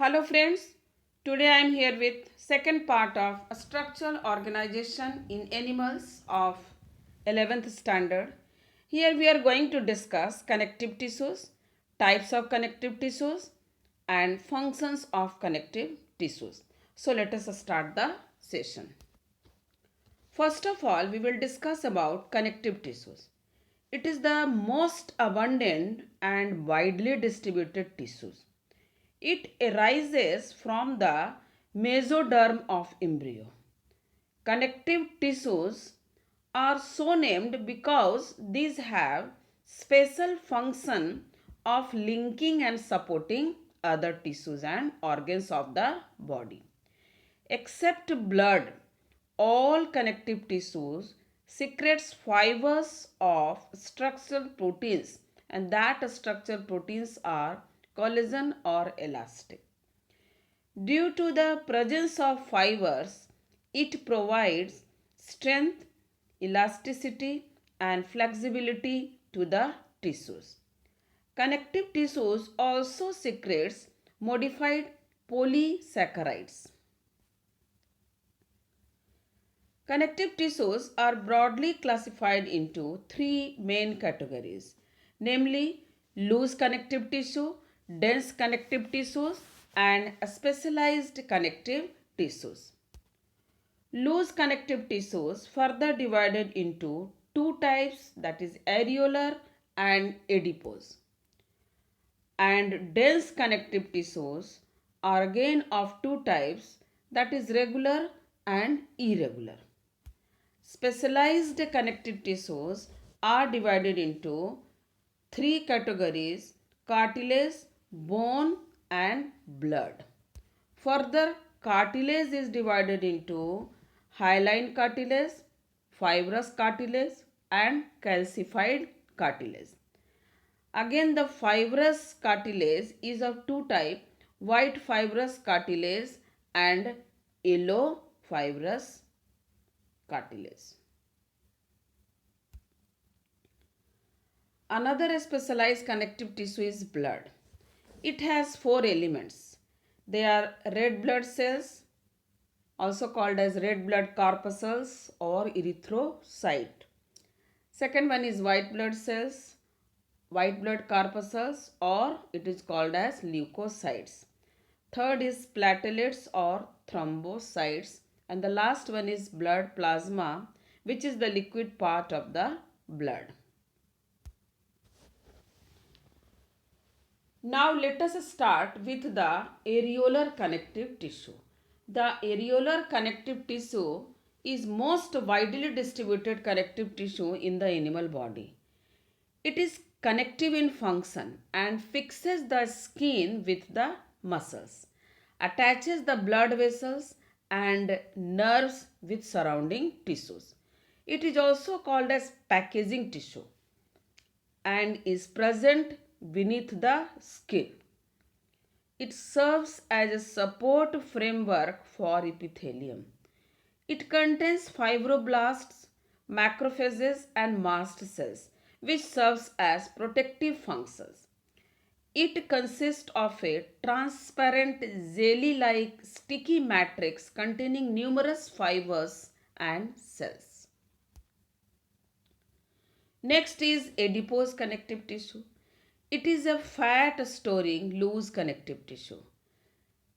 Hello friends, today I am here with second part of structural organization in animals of 11th standard. Here we are going to discuss connective tissues, types of connective tissues and functions of connective tissues. So let us start the session. First of all, we will discuss about connective tissues. It is the most abundant and widely distributed tissues. It arises from the mesoderm of embryo. Connective tissues are so named because these have special function of linking and supporting other tissues and organs of the body. Except blood, all connective tissues secretes fibers of structural proteins, and that structural proteins are collagen or elastin. Due to the presence of fibers, it provides strength, elasticity and flexibility to the tissues. Connective tissues also secretes modified polysaccharides. Connective tissues are broadly classified into three main categories, namely loose connective tissue, dense connective tissues, and specialized connective tissues. Loose connective tissues further divided into two types, that is areolar and adipose. And dense connective tissues are again of two types, that is regular and irregular. Specialized connective tissues are divided into three categories: cartilage, bone, and blood. Further, cartilage is divided into hyaline cartilage, fibrous cartilage, and calcified cartilage. Again, the fibrous cartilage is of two types: white fibrous cartilage and yellow fibrous cartilage. Another specialized connective tissue is blood. It has four elements. They are red blood cells, also called as red blood corpuscles or erythrocyte. Second one is white blood cells, white blood corpuscles, or it is called as leukocytes. Third is platelets or thrombocytes, and the last one is blood plasma, which is the liquid part of the blood. Now let us start with the areolar connective tissue. The areolar connective tissue is most widely distributed connective tissue in the animal body. It is connective in function and fixes the skin with the muscles, attaches the blood vessels and nerves with surrounding tissues. It is also called as packaging tissue and is present beneath the skin. It serves as a support framework for epithelium. It contains fibroblasts, macrophages and mast cells, which serves as protective functions. It consists of a transparent jelly-like sticky matrix containing numerous fibers and cells. Next is adipose connective tissue. It is a fat storing loose connective tissue.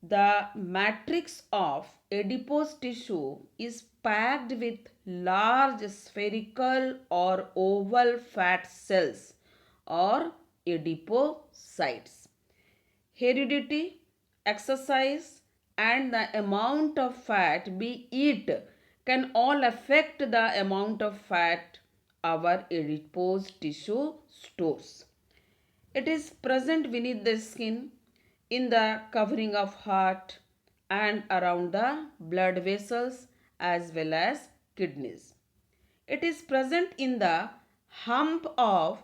The matrix of adipose tissue is packed with large spherical or oval fat cells or adipocytes. Heredity, exercise, and the amount of fat we eat can all affect the amount of fat our adipose tissue stores. It is present beneath the skin, in the covering of heart and around the blood vessels as well as kidneys. It is present in the hump of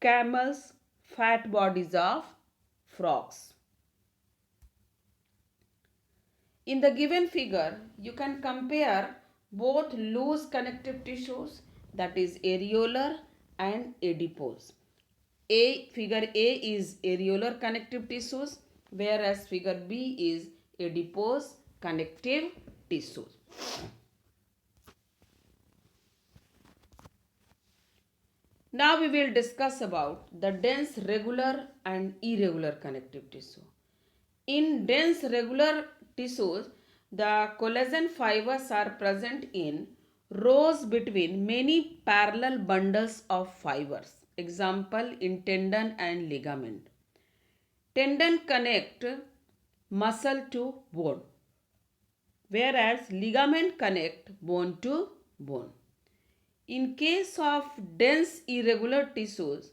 camels, fat bodies of frogs. In the given figure, you can compare both loose connective tissues, that is areolar and adipose. Figure A is areolar connective tissues whereas figure B is adipose connective tissue. Now we will discuss about the dense regular and irregular connective tissue. In dense regular tissues, the collagen fibers are present in rows between many parallel bundles of fibers. Example in tendon and ligament. Tendon connect muscle to bone, whereas ligament connect bone to bone. In case of dense irregular tissues,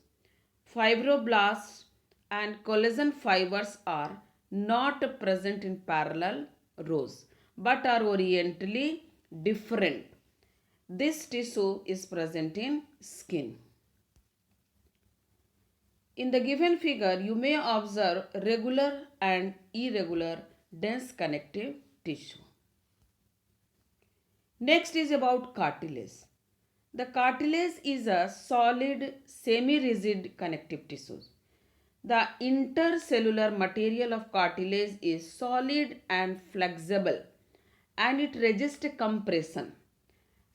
fibroblasts and collagen fibers are not present in parallel rows but are orientally different. This tissue is present in skin. In the given figure, you may observe regular and irregular dense connective tissue. Next is about cartilage. The cartilage is a solid, semi-rigid connective tissue. The intercellular material of cartilage is solid and flexible and it resists compression.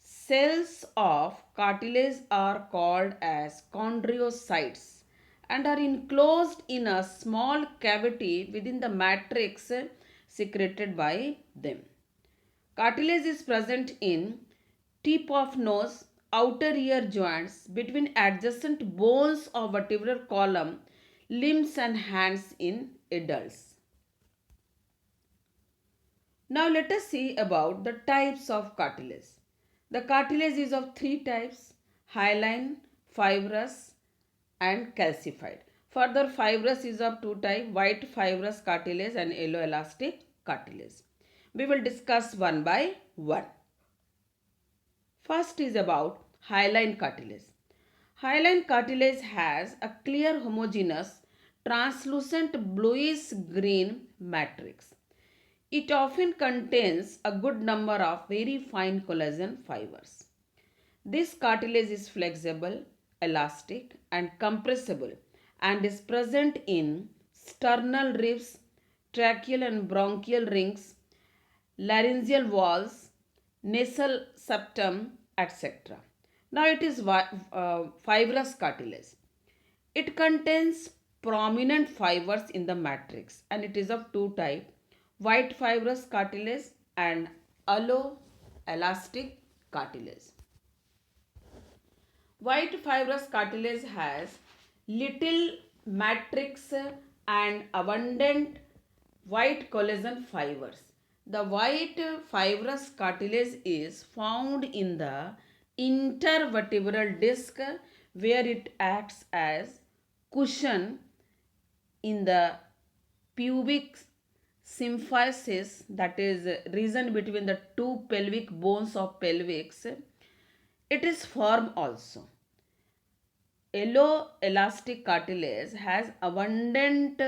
Cells of cartilage are called as chondrocytes and are enclosed in a small cavity within the matrix secreted by them. Cartilage is present in tip of nose, outer ear joints, between adjacent bones of vertebral column, limbs and hands in adults. Now let us see about the types of cartilage. The cartilage is of three types: hyaline, fibrous and calcified. Further, fibrous is of two types: white fibrous cartilage and yellow elastic cartilage. We will discuss one by one. First is about hyaline cartilage. Hyaline cartilage has a clear homogeneous translucent bluish green matrix. It often contains a good number of very fine collagen fibers. This cartilage is flexible, elastic and compressible and is present in sternal ribs, tracheal and bronchial rings, laryngeal walls, nasal septum, etc. Now it is fibrous cartilage. It contains prominent fibers in the matrix and it is of two types: white fibrous cartilage and alloelastic cartilage. White fibrous cartilage has little matrix and abundant white collagen fibers. The white fibrous cartilage is found in the intervertebral disc where it acts as cushion in the pubic symphysis, that is region between the two pelvic bones of pelvis. It is firm also. Yellow elastic cartilage has abundant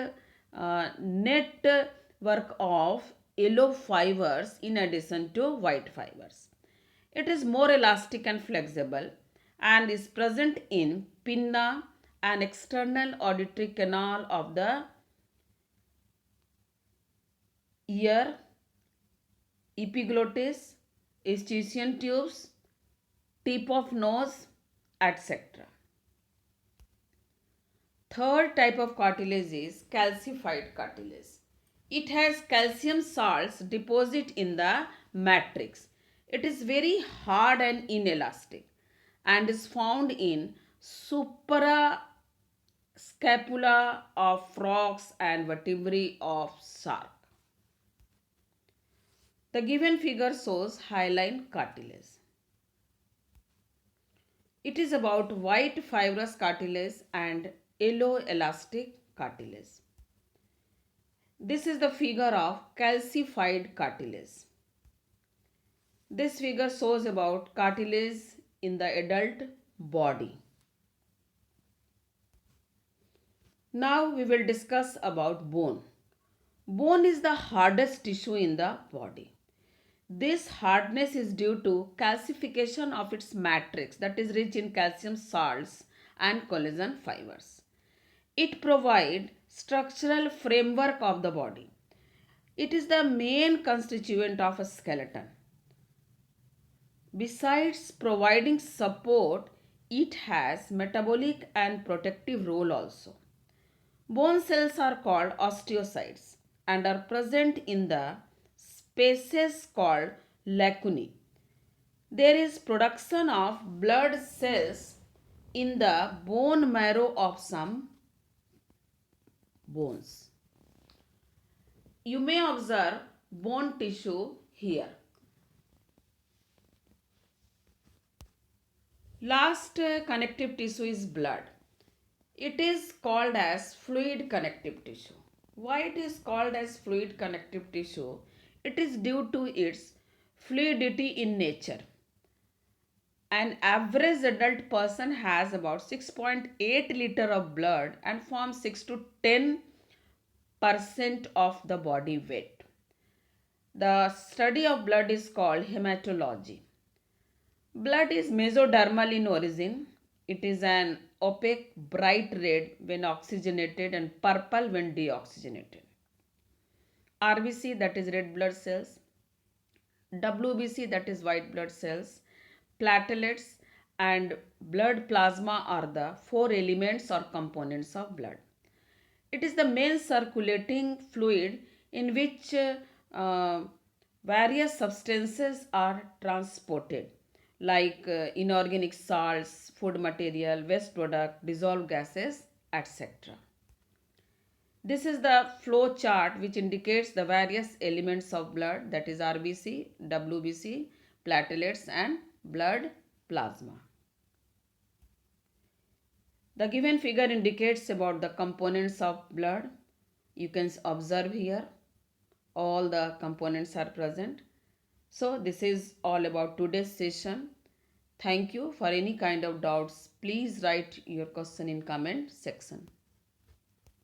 network of yellow fibers in addition to white fibers. It is more elastic and flexible and is present in pinna, an external auditory canal of the ear, epiglottis, eustachian tubes, tip of nose, etc. Third type of cartilage is calcified cartilage. It has calcium salts deposit in the matrix. It is very hard and inelastic and is found in suprascapula of frogs and vertebrae of shark. The given figure shows hyaline cartilage. It is about white fibrous cartilage and yellow elastic cartilage. This is the figure of calcified cartilage. This figure shows about cartilage in the adult body. Now we will discuss about bone. Bone is the hardest tissue in the body. This hardness is due to calcification of its matrix, that is rich in calcium salts and collagen fibers. It provides structural framework of the body. It is the main constituent of a skeleton. Besides providing support, it has metabolic and protective role also. Bone cells are called osteocytes and are present in the spaces called lacunae. There is production of blood cells in the bone marrow of some bones. You may observe bone tissue here. Last connective tissue is blood. It is called as fluid connective tissue. Why it is called as fluid connective tissue? It is due to its fluidity in nature. An average adult person has about 6.8 liter of blood and forms 6 to 10% of the body weight. The study of blood is called hematology. Blood is mesodermal in origin. It is an opaque bright red when oxygenated and purple when deoxygenated. RBC, that is red blood cells. WBC, that is white blood cells. Platelets and blood plasma are the four elements or components of blood. It is the main circulating fluid in which various substances are transported like inorganic salts, food material, waste product, dissolved gases, etc. This is the flow chart which indicates the various elements of blood, that is RBC, WBC, platelets and blood plasma. The given figure indicates about the components of blood. You can observe here all the components are present. So this is all about today's session. Thank you. For any kind of doubts, please write your question in comment section.